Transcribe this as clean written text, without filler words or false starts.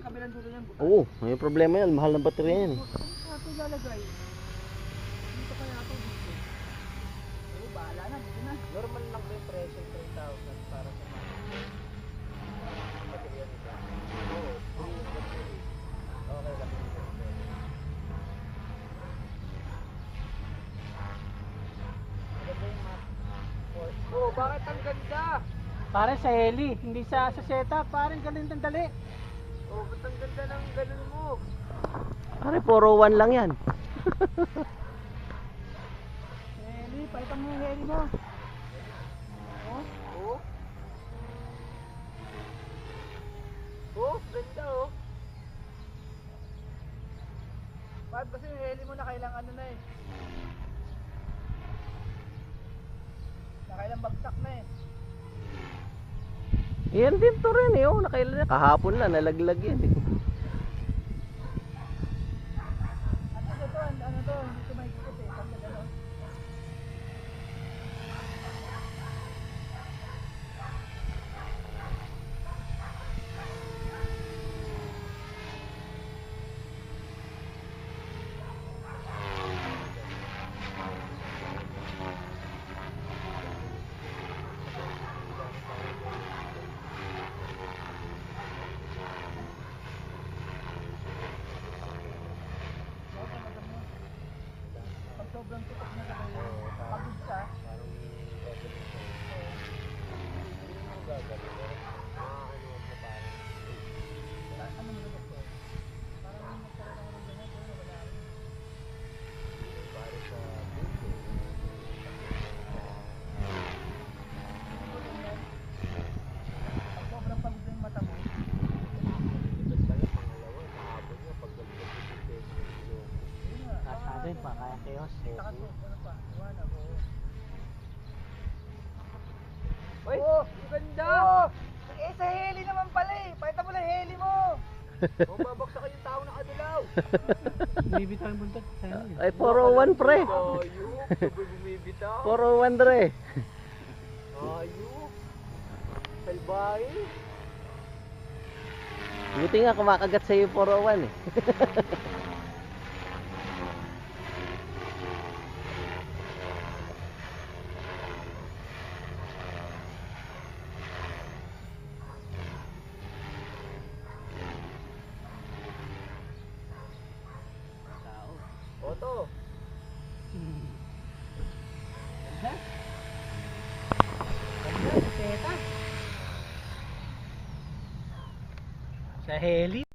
kabilang dulo niyan. Oo, may problema yan. Mahal ng baterya yan. Saan ito ilalagay? Dito kaya ito dito. Oo, bahala na. Dito na. Normal lang ba yung presyo 3,000 para sa mga baterya nito? Oo, free battery. Okay lang yung battery. Maganda yung map. Oh, bakit ang ganda? Pare sa heli, hindi sa setup. Pare galing ng dali. Oh, ba't ang ganda ng ganun mo? Pare, 401 lang yan. Heli, palitan mo yung heli mo. Oh. Oh. Oh, ganda oh. Bakit kasi yung heli mo na kailangan ano na eh. Nakailang bagsak na eh. Yan din to rin eh. Oh, nakailan. Kahapon lang, nalaglag yan eh. At ito, ano to, hindi ito mahigpit eh. Kasi gano'n. Pag sobrang tutok na kayo, pagod ka. Parang revolution. Hindi mo gagawin. Ano mo parang. Ano mo na doktor? Parang nagkaroon ako ng ganyan, pero wala rin. Para sa puso. Pag sobrang pagod na yung mata mo, Ito pala pangalawa. Kahapon nga pag nagpapipigil yung yun nga. Kasado yun pa, kaya chaos. Saka to, ano pa, iwanag ko. Uy! Oh, ang ganda! Eh, sa heli naman pala eh. Pakita mo lang heli mo. Oh, babaksak yung tao na kadulaw. Bibitaw yung buntot sa heli. Ay, 401 pre. Ayup! Sabay bumibitaw. 401 dre. Ayup! Salbahe! Buti nga kumakagat sa'yo yung 401 eh. Oto! Sa heli.